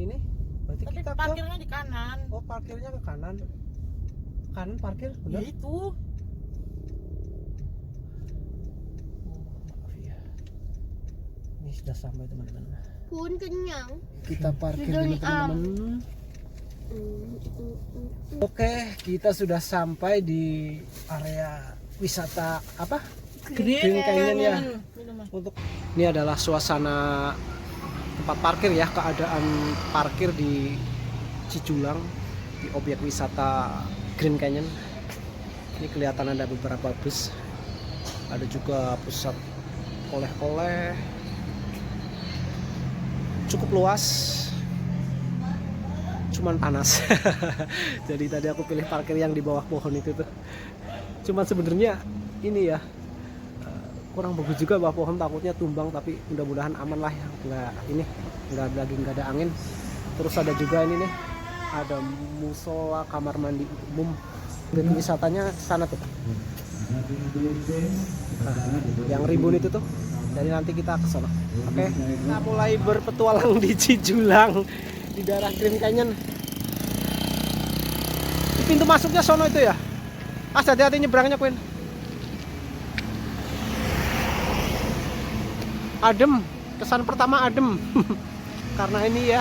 ini berarti Tapi kita parkirnya di kanan. Oh, parkirnya ke kanan. Kanan parkir, Ya benar? itu. Maaf ya. Ini sudah sampai teman-teman. Pun kenyang. Kita parkir dulu teman-teman. Oke, kita sudah sampai di area wisata apa? Green Canyon ya. Untuk ini adalah suasana tempat parkir ya, keadaan parkir di Cijulang di objek wisata Green Canyon. Ini kelihatan ada beberapa bus, ada juga pusat oleh-oleh, cukup luas, cuman panas. Jadi tadi aku pilih parkir yang di bawah pohon itu tuh. Cuman sebenarnya ini ya kurang bagus juga bawah pohon, takutnya tumbang, tapi mudah-mudahan aman lah ya, nggak ada angin. Terus ada juga ini nih, ada musola kamar mandi umum. Wisatanya sana tuh, yang rimbun itu tuh. Jadi nanti kita ke sana. Oke, kita mulai berpetualang di Cijulang di daerah Green Canyon. Di pintu masuknya sono itu ya. Hati-hati nyebrangnya, Queen. Adem, kesan pertama adem. Karena ini ya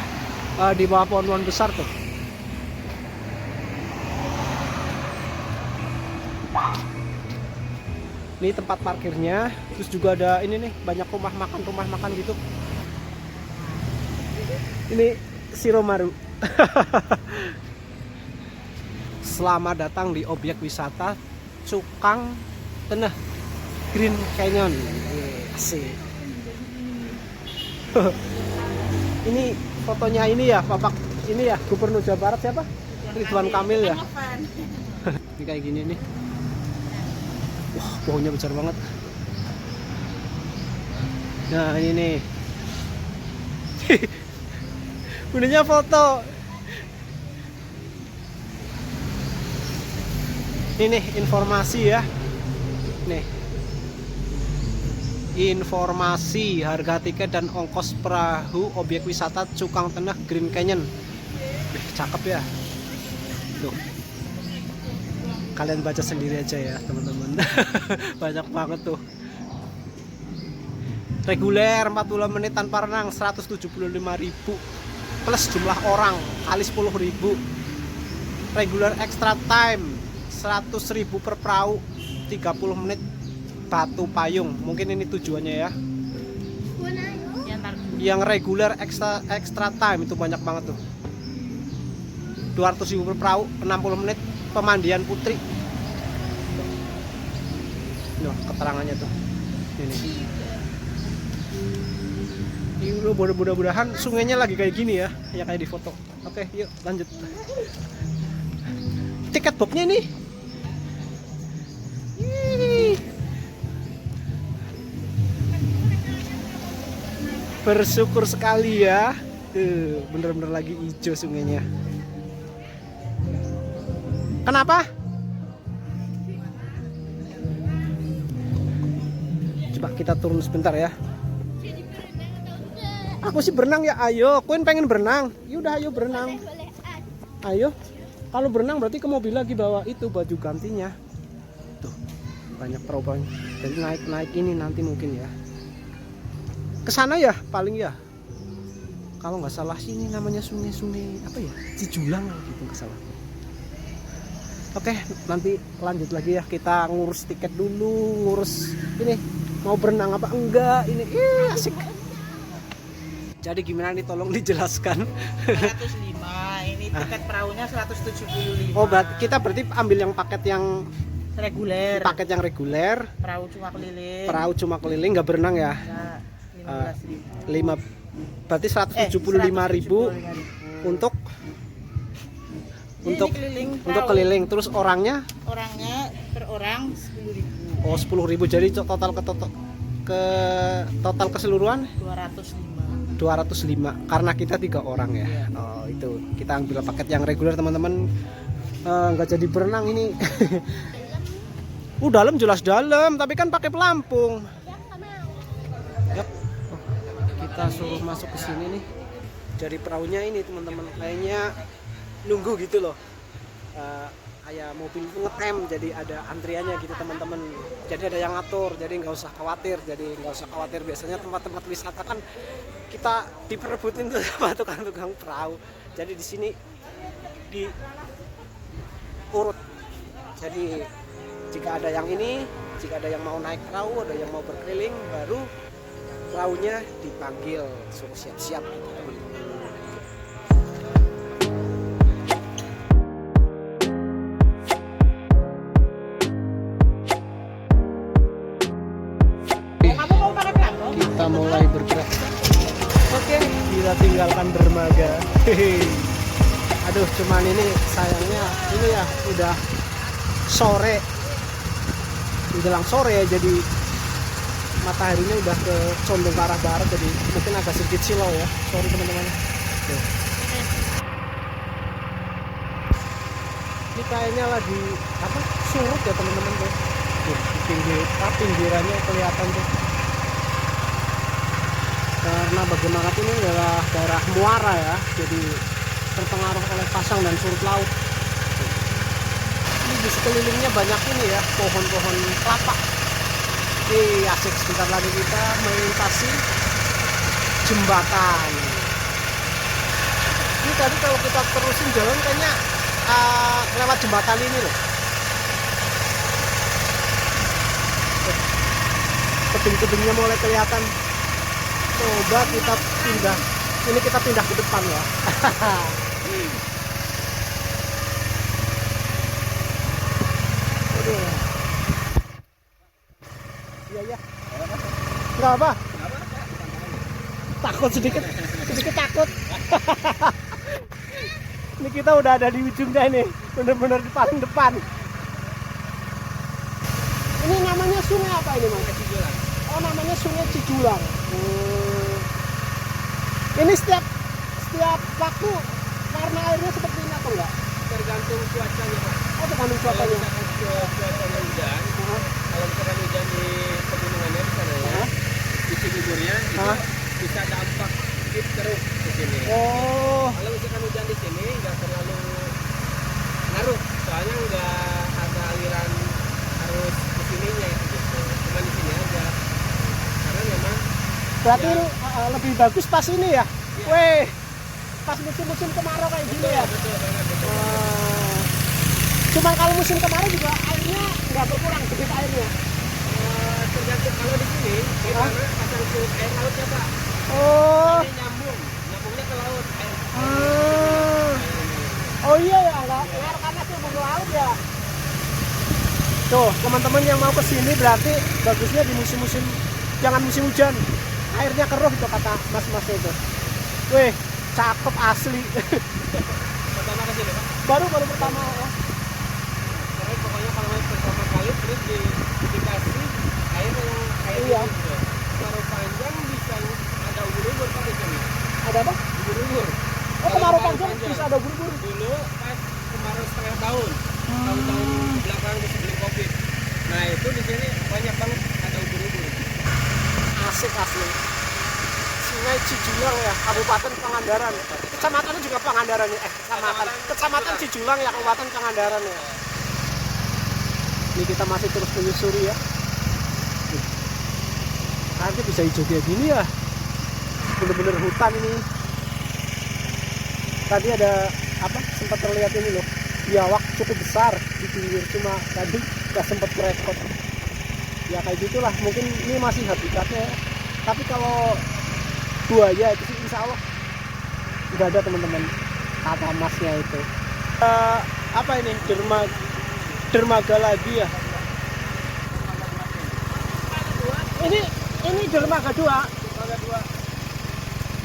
di bawah pohon-pohon besar tuh. Ini tempat parkirnya. Terus juga ada ini nih, banyak rumah makan gitu. Ini Siromaru. Selamat datang di objek wisata Cukang Tenah Green Canyon. Asik. Ini fotonya ini ya, Bapak ini ya, Gubernur Jawa Barat siapa? Ridwan Kamil ya. Ini kayak gini nih. Wah, pohonnya besar banget. Nah, ini nih. Gunanya foto. Ini nih informasi ya. Nih. Informasi harga tiket dan ongkos perahu objek wisata Cukang Tenah Green Canyon. Cakep ya. Tuh. Kalian baca sendiri aja ya teman-teman. Banyak banget tuh. Reguler 40 menit tanpa renang 175.000 plus jumlah orang kali 10.000. Reguler extra time 100.000 per perahu 30 menit batu payung. Mungkin ini tujuannya ya. Yang reguler extra time itu banyak banget tuh. 200.000 per perahu 60 menit pemandian putri. Noh, keterangannya tuh. Ini mudah-mudahan sungainya lagi kayak gini ya, ya kayak di foto. Oke, yuk lanjut. Tiket bobnya nih. Bersyukur sekali ya. Tuh, bener-bener lagi hijau sungainya. Kenapa? Coba kita turun sebentar ya. Aku sih berenang ya, ayo. Queen pengen berenang. Yaudah ayo berenang. Ayo. Kalau berenang berarti ke mobil lagi bawa itu baju gantinya. Tuh, banyak perahu. Jadi naik ini nanti mungkin ya. Kesana ya paling ya. Kalau nggak salah sih ini namanya sungai apa ya? Cijulang gitu nggak salah. Oke, nanti lanjut lagi ya. Kita ngurus tiket dulu, ngurus ini mau berenang apa enggak ini. Asik. Jadi gimana nih, tolong dijelaskan. 105, ini tiket perahunya 175. Oh, berarti ambil yang paket yang reguler. Paket yang reguler. Perahu cuma keliling. Perahu cuma keliling, nggak berenang ya. Nah, 15.000. Berarti 175.000 untuk keliling. Terus orangnya per orang 10.000. Oh, 10.000. Jadi total keseluruhan 205 karena kita 3 orang ya. Oh, itu kita ambil paket yang reguler teman-teman. Nggak jadi berenang ini. Dalam jelas dalam, tapi kan pakai pelampung. Yap. Kita suruh masuk ke sini nih. dari perahunya ini teman-teman, kayaknya nunggu gitu loh. Kayak mobil itu ngetem, jadi ada antriannya gitu teman-teman. Jadi ada yang ngatur, jadi nggak usah khawatir. Biasanya tempat-tempat wisata kan kita diperebutin tuh sama tukang-tukang perahu. Jadi di sini diurut. Jadi jika ada yang mau naik perahu, ada yang mau berkeliling, baru perahunya dipanggil, suruh siap-siap gitu teman-teman. Kita mulai bergerak. Oke, kita tinggalkan dermaga. Aduh, cuman ini sayangnya ini ya udah sore, menjelang sore ya, jadi mataharinya udah ke condong ke arah barat, jadi mungkin agak sedikit silau ya. Sorry teman-teman. Ini kayaknya lagi surut ya teman-teman tuh. Pinggirannya kelihatan tuh. Karena bagaimanapun ini adalah daerah muara ya, jadi terpengaruh oleh pasang dan surut laut. Ini di sekelilingnya banyak ini ya, pohon-pohon kelapa. Asik, sebentar lagi kita melintasi jembatan. Ini tadi kalau kita terusin jalan kayaknya lewat jembatan ini loh. Tebing-tebingnya mulai kelihatan. Coba kita pindah. Ini kita pindah ke depan ya. Aduh. Iya. Enggak apa? Takut sedikit takut. Ini kita udah ada di ujungnya ini, bener-bener di paling depan. Ini namanya sungai apa ini Mas? Cijulang. Oh, namanya Sungai Cijulang. Ini setiap waktu warna airnya seperti ini atau enggak? Tergantung cuacanya Pak. Oh, tergantung cuacanya. Cuacanya hujan. Kalau misalkan hujan di pegunungannya di sana ya, di Cibuburnya itu bisa dampak deep terus ke sini. Oh. Kalau misalkan hujan di sini nggak terlalu ngaruh, soalnya nggak ada aliran arus ke sininya gitu. Cuma di sini aja. Karena memang Berarti lebih bagus pas ini ya? Weh, pas musim-musim kemarau kayak gini ya? betul banget. Cuman kalau musim kemarau juga airnya nggak berkurang, debit airnya. Tergantung kalau di sini gimana pasang surut air lautnya Pak. Oh. Ini nyambungnya ke laut air. Oh iya ya, air panas tuh ke laut ya. Tuh, teman-teman yang mau ke sini berarti bagusnya di musim-musim, jangan musim hujan. Airnya keruh itu kata mas-mas itu. Weh, cakep asli. Pertama ke sini Pak. Baru pertama ya. Karena pokoknya kalau pertama kali terus dikasih air yang Iya. gitu. Kemarau panjang bisa ada ubur-ubur Pak di sini. Ada apa? Ubur-ubur. Oh, kemarau panjang bisa ada buru-buru. Dulu pas kemarau setengah tahun, tahun-tahun belakang sebelum Covid. Nah itu di sini banyak banget ada ubur-ubur. Asik asli. Sungai Cijulang ya, Kabupaten Pangandaran. Kecamatannya juga Pangandaran ya. Kecamatan Cijulang ya, Kabupaten Pangandaran ya. Ini kita masih terus menyusuri ya. Nanti bisa hijau kayak gini ya. Bener-bener hutan ini. Tadi ada apa? Sempat terlihat ini loh. Biawak cukup besar di pinggir, cuma tadi nggak sempat kerekod. Ya kayak gitulah, mungkin ini masih habitatnya ya. Tapi kalau buaya itu sih insya Allah nggak ada teman-teman, kata masnya itu. Apa ini, dermaga lagi ya. Ini dermaga 2. Dermaga 2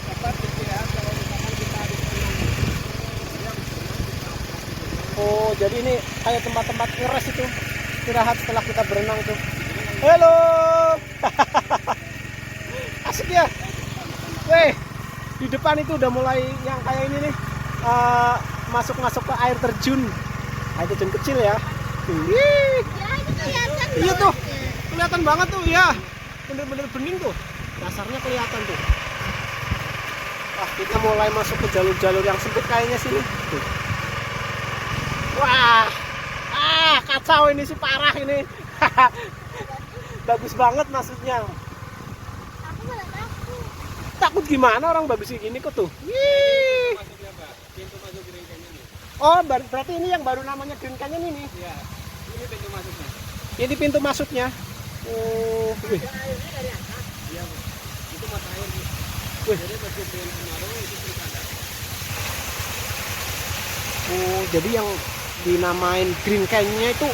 tempat istirahat kalau misalkan kita habis berenang. Oh, jadi ini kayak tempat-tempat ngeres itu, istirahat setelah kita berenang tuh. Halo. Asik ya. Weh, di depan itu udah mulai yang kayak ini nih, masuk ke air terjun. Air terjun kecil ya. Wih. Iya tuh, kelihatan banget tuh ya. Bener-bener bening tuh. Dasarnya kelihatan tuh. Wah, kita mulai masuk ke jalur-jalur yang sempit kayaknya sini. Tuh. Wah, kacau ini sih, parah ini. Bagus banget maksudnya. Aku malah takut. Takut gimana, orang bagus gini kok tuh. Wih. Masuknya apa? Pintu masuk Green Canyon ini. Oh, berarti ini yang baru namanya Green Canyon ini. Iya. Ini pintu masuknya. Ini pintu masuknya. Oh, wih. Iya, Bu. Itu mata air, Bu. Wih. Jadi musim kemarau itu terus ada. Oh, jadi yang dinamain Green Canyon itu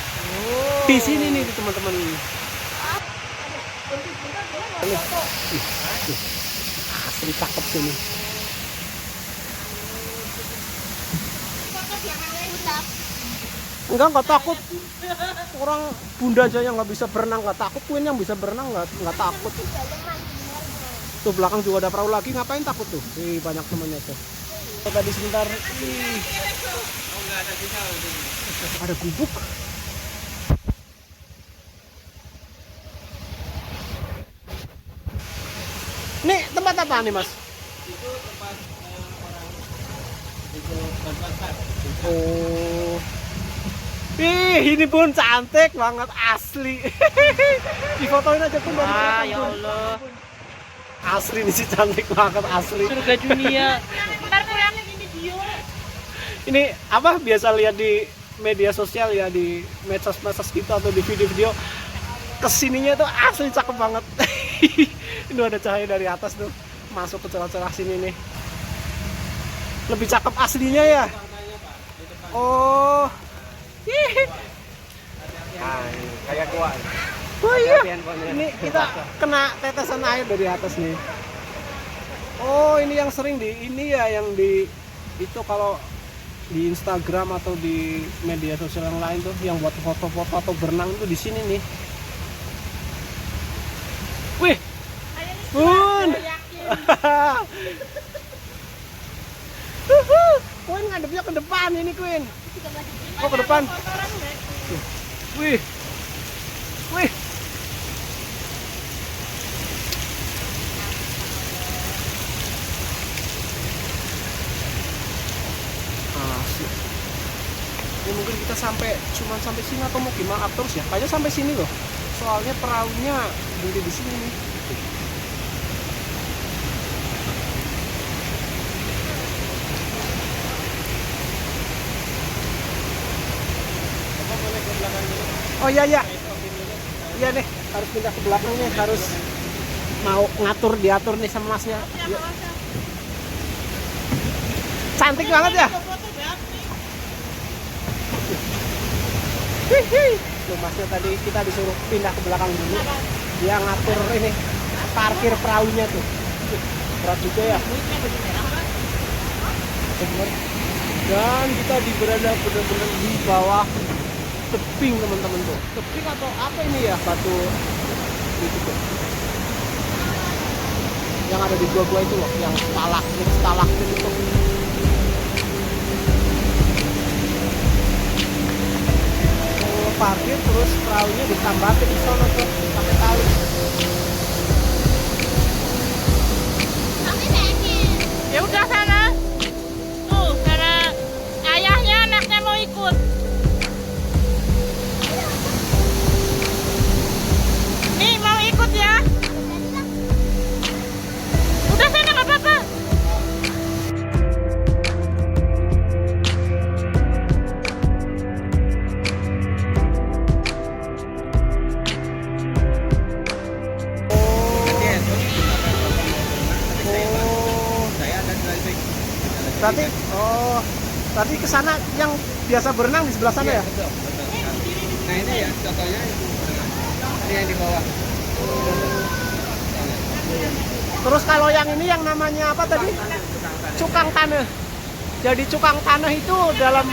di sini nih teman-teman. Ini, asli cakep sini. Enggak takut. Orang bunda aja yang nggak bisa berenang nggak takut. Queen yang bisa berenang nggak takut. Tuh belakang juga ada perahu lagi, ngapain takut tuh? Wih, banyak temannya tuh. Tadi sebentar. Wih. Oh, enggak ada sinyal di sini. Ada gubuk. Nih tempat apa nih, Mas? Itu tempat orang itu bantuan. Oh. Ih, ini pun cantik banget asli. Difotoin aja pun dari Wah, belakang, ya Bun. Allah. Asli ini sih cantik banget asli. Surga dunia. Ini apa biasa lihat di media sosial ya, di medsos-medsos gitu atau di video-video, kesininya tuh asli cakep banget. Ini ada cahaya dari atas tuh masuk ke celah-celah sini nih. Lebih cakep aslinya ya. Oh. Kayak gua. Oh iya. Ini kita kena tetesan air dari atas nih. Oh, ini yang sering ini ya, yang di itu kalau di Instagram atau di media sosial yang lain tuh, yang buat foto-foto atau berenang itu di sini nih. Wih, Bun. Queen ngadepnya ke depan ini, Queen. Oh, ke depan. Wih. Wih. Asik. Ini mungkin kita cuma sampai sini atau mau gimana terus ya? Kayaknya sampai sini loh. Soalnya perahunya berhenti di sini nih. Oh iya iya. Iya nih, harus pindah ke belakang nih, harus mau diatur nih sama Masnya. Yuk. Cantik banget ya. Hihi. Tuh Masnya tadi kita disuruh pindah ke belakang dulu. Dia ngatur ini parkir perahunya tuh. Berat juga ya. Dan kita berada benar-benar di bawah tebing teman-teman tuh. Tebing atau apa ini ya, batu itu tuh. Yang ada di gua itu loh, yang stalaktit itu. Parkir terus perahunya ditambahin di sana tuh pakai tali. Ya udah sana. Tuh, sana ayahnya anaknya mau ikut. Nih mau ikut ya. Udah sana nggak apa-apa. Berarti ke sana yang biasa berenang di sebelah sana ya? Betul. Nah ini ya contohnya itu ini yang di bawah. Terus kalau yang ini yang namanya apa tadi? Cukang tanah. Jadi cukang tanah itu dalam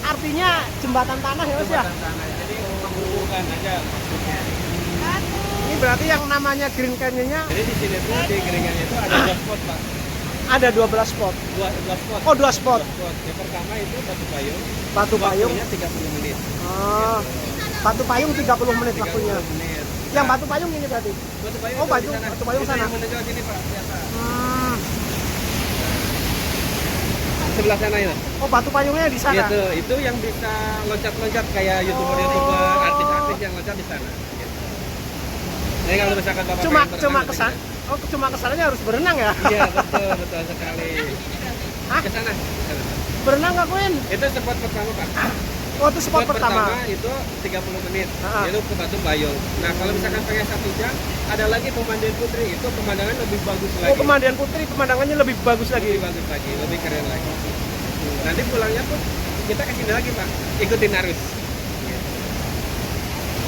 artinya jembatan tanah ya Mas ya? Jadi menghubungkan aja. Ini berarti yang namanya Green Canyon-nya Jadi di sini tuh di Geringannya itu ada 2 spot Pak. ada 12 spot. 2 spot. Oh, 2 spot. 2 spot. Yang pertama itu Batu Payung. Batu Payung. Waktunya 30 menit. Oh, Batu Payung 30 menit waktunya. 30 menit. Yang Batu Payung ini berarti. Batu Payung Oh, itu di Batu sana. Payung Itu sana. yang menuju sini Pak, biasa. Hmm. sebelah sana itu. Oh, batu payungnya di sana. Itu yang bisa loncat-loncat kayak youtuber-youtuber, artis-artis yang loncat di sana. Gitu. Jadi kalau misalkan bapak Cuma pengen berenang, kesan. Oh, cuma kesananya harus berenang ya? Iya betul sekali. Hah? Ke sana. Berenang nggak, Queen? Itu spot pertama Pak. Oh, itu spot pertama. Itu 30 menit. Ah. Itu ke Batu Payung. Nah kalau misalkan pengen 1 jam, ada lagi Pemandian Putri. Itu pemandangan lebih bagus lagi. Oh, Pemandian Putri pemandangannya lebih bagus lagi. Lebih bagus lagi, lebih keren lagi. Nanti pulangnya pun kita kesini lagi Pak, ikutin arus.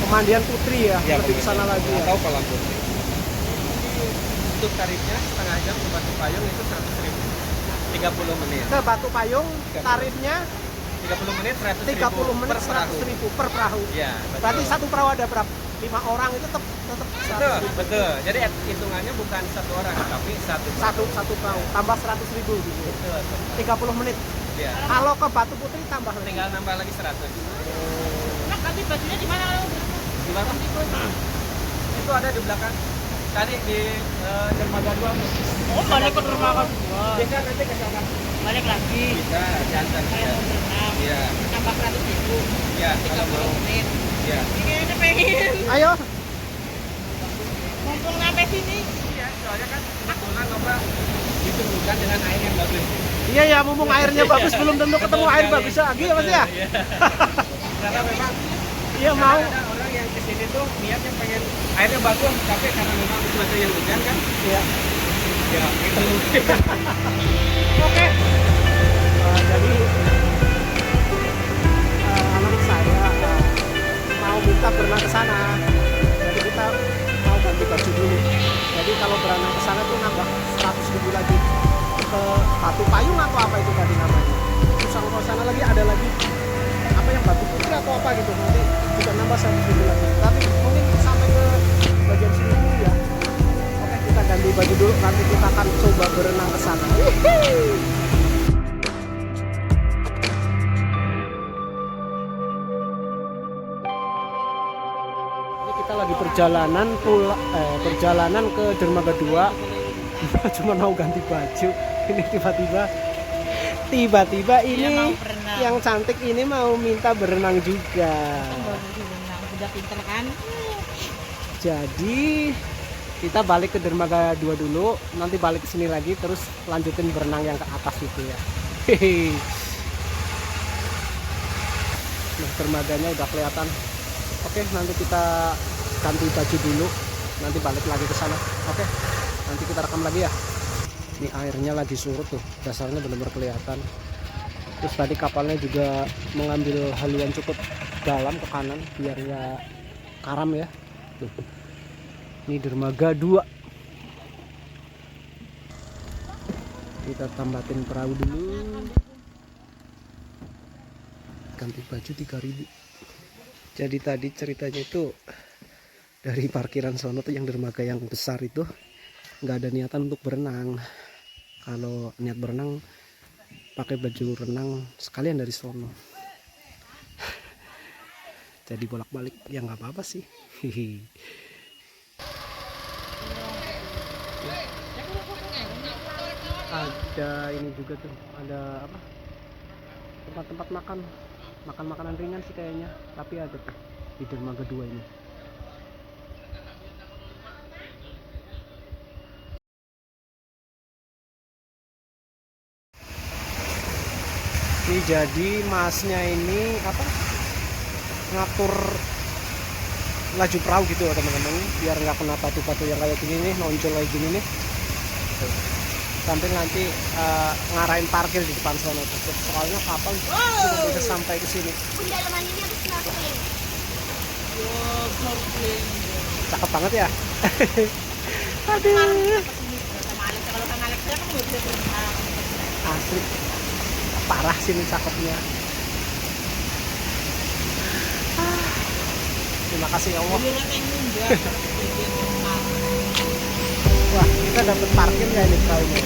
Pemandian Putri ya, lebih ke sana lagi ya. Atau Kolam Putri. Untuk tarifnya setengah jam ke Batu Payung itu 100.000. 30 menit. Ke Batu Payung tarifnya 30 menit 100.000 30 menit per perahu. 100.000 per perahu. Iya, betul. Berarti satu perahu ada berapa? 5 orang itu tetap Betul, betul. Jadi hitungannya bukan 1 orang, tapi satu perahu tambah 100.000 gitu. Betul. 30 menit. Iya. Kalau ke Batu Putri tambah lagi. Tinggal nambah lagi 100. Nah, ganti bajunya di mana kalau? Di mana? Itu ada di belakang. Tadi di dermaga 2. Oh, balik ke dermaga 2. Bisa nanti ke sana. Balik lagi. Bisa, jantan. Kayak mau berenang. Iya. Tambah 100.000. Iya, kalau mau. 30 menit. Iya. Ini kayaknya pengen. Ayo. Mumpung sampai sini. Iya, soalnya kan kebetulan Bapak ditunjukkan dengan air yang bagus. Iya ya, mumpung airnya bagus belum tentu ketemu air bagus lagi ya Mas ya. Iya. Karena memang Iya mau. ada orang yang kesini tuh niatnya pengen airnya bagus, tapi karena memang cuaca yang hujan kan, Iya. ya itu. Oke. Jadi anak saya mau minta berenang ke sana. Jadi kita mau ganti baju dulu. Jadi kalau berenang ke sana tuh nambah 100.000 lagi ke Batu Payung atau apa itu tadi namanya. Terus kalau sana lagi ada lagi apa yang Batu Putri atau apa gitu, nanti juga nambah 100.000 lagi. Tapi mungkin sampai ke bagian sini dulu ya. Oke, kita ganti baju dulu, nanti kita akan coba berenang ke sana. Ini kita lagi perjalanan ke dermaga 2. Cuma mau ganti baju. Ini tiba-tiba ini Dia mau berenang. yang cantik ini mau minta berenang juga. Baru berenang. Udah pinter kan? Jadi kita balik ke dermaga 2 dulu, nanti balik ke sini lagi terus lanjutin berenang yang ke atas itu ya. Hehe. Nah, dermaganya udah kelihatan. Oke, nanti kita ganti baju dulu, nanti balik lagi ke sana. Oke, nanti kita rekam lagi ya. Ini airnya lagi surut tuh, dasarnya benar-benar kelihatan. Terus tadi kapalnya juga mengambil haluan cukup dalam ke kanan biar nggak karam ya. Tuh. Ini dermaga 2. Kita tambatin perahu dulu. Ganti baju 3.000. Jadi tadi ceritanya itu dari parkiran sono tuh yang dermaga yang besar itu nggak ada niatan untuk berenang. Kalau niat berenang pakai baju renang sekalian dari sono. Jadi bolak-balik ya nggak apa-apa sih. Hihi. Ada ini juga tuh, ada apa, tempat-tempat makan makanan ringan sih kayaknya, tapi ada tuh di dermaga 2 ini. Jadi masnya ini apa, ngatur laju perahu gitu ya teman-teman, biar nggak kena batu-batu yang kayak gini nih, nonjol kayak gini nih. Sampai nanti ngarahin parkir di depan sana tuh. Soalnya kapal sudah bisa sampai ke sini. Cakep banget ya. Aduh. Sama Alex, kalau sama Alex kan nggak bisa berenang. Asli. Parah sini cakepnya. Terima kasih ya Allah. Wah, kita dapat parkir nggak ini kayaknya?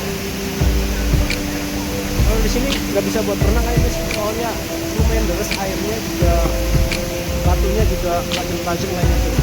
Kalau di sini nggak bisa buat berenang kayaknya, soalnya lumayan deras airnya, juga batunya juga tajam-tajam kayaknya tuh.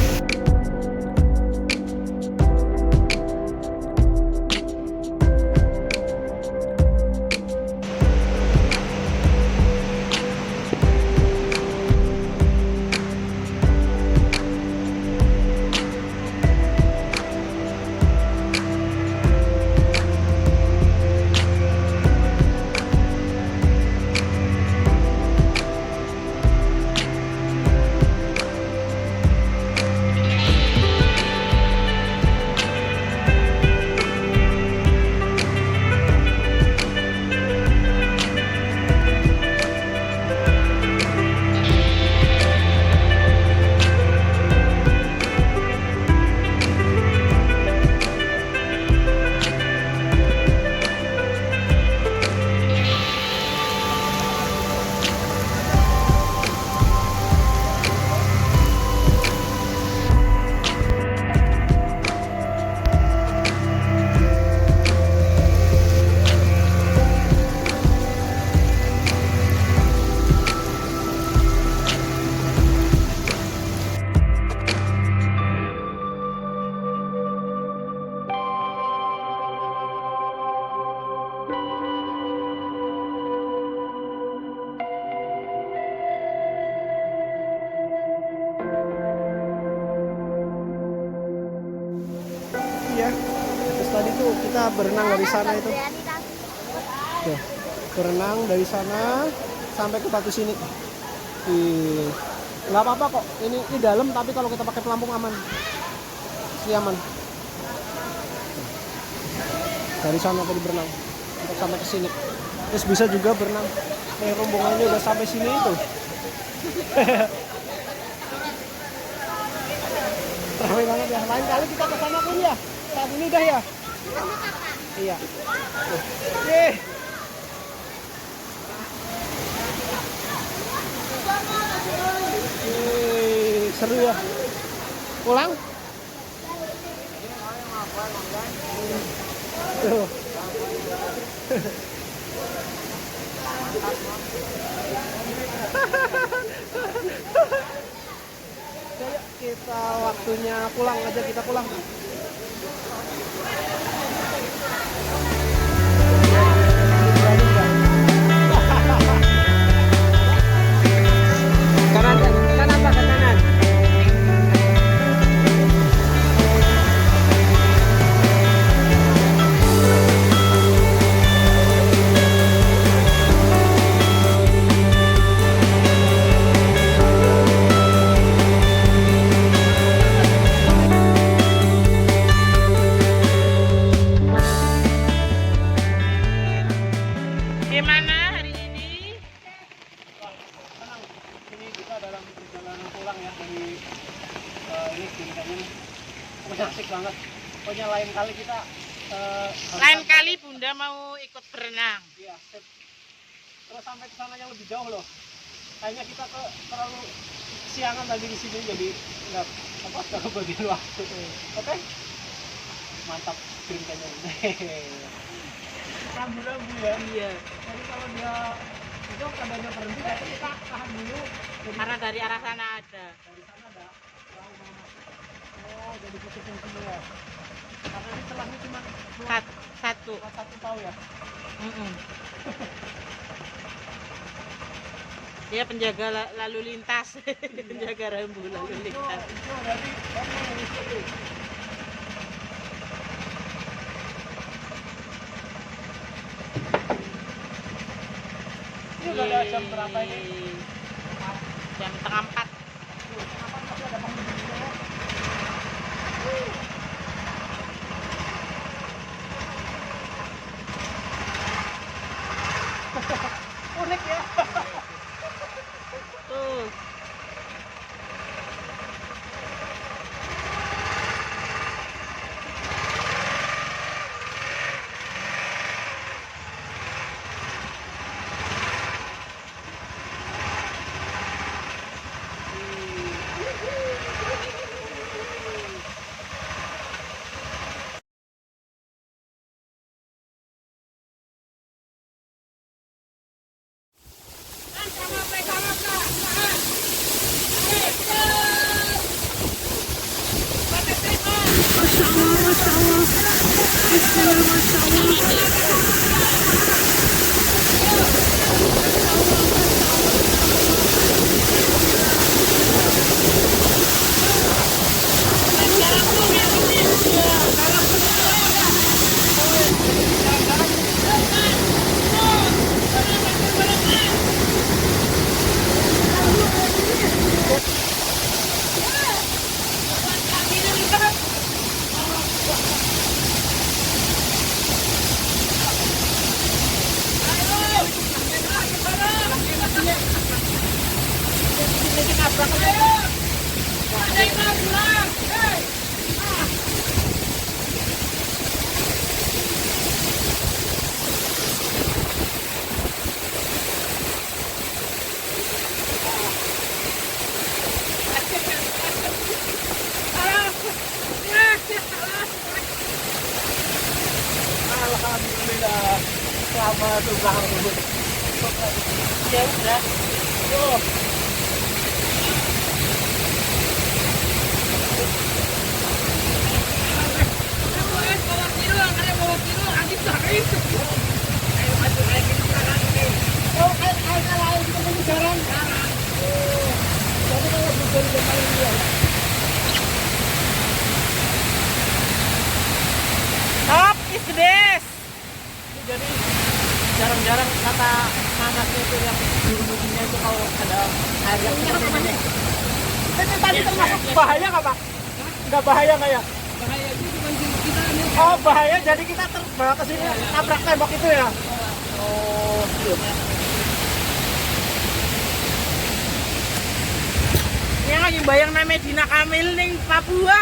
kita berenang dari sana itu. Tuh, berenang dari sana sampai ke batu sini. Nggak apa-apa kok. Ini dalam, tapi kalau kita pakai pelampung aman. Pasti aman. Dari sana tadi berenang untuk sampai ke sini. Terus bisa juga berenang. Rombongannya udah sampai sini itu. Ramai banget ya. Lain kali kita ke sana pun ya. Saat ini dah ya. Iya. Oke. Seru ya. Pulang? Tuh. Ayo kita waktunya pulang aja, kita pulang. Kanan, kanan Pak, kanan. Gimana hari ini? Tenang, ini kita dalam perjalanan pulang ya dari ini Green Canyon. Pokoknya asik banget. Pokoknya lain kali kita Lain kali Bunda mau ikut berenang. Iya, sip. Terus sampai ke sana yang lebih jauh loh. Kayaknya kita terlalu siangan tadi di sini, jadi nggak kebagian waktu. Oke? Mantap Green Canyon. Rambu-rambu ya. Iya. Jadi kalau dia itu keadaannya berhenti, berarti kita tahan dulu. Jadi Karena dari arah sana ada. dari sana ada perahu mau masuk. Oh, jadi pusing semua. Karena ini celahnya cuma Satu. satu tahu ya. Dia penjaga lalu lintas, penjaga rambu lalu lintas. Itu dari ini udah ada jam berapa ini? Jam setengah 4. Kenapa masih ada pengunjung ya? Unik ya. Tuh. Alhamdulillah. Selamat ulang tahun. Ya udah. Top is gede. kata mamanya itu yang dulunya itu kalau ada air yang ini. Ini tadi termasuk bahaya nggak Pak? Nggak bahaya nggak ya? Bahaya itu cuma kita ini. Oh bahaya, jadi kita terbawa ke sini nabrak tembok itu ya? Oh gitu. Ini lagi bayang namanya Dina Kamil ning Papua.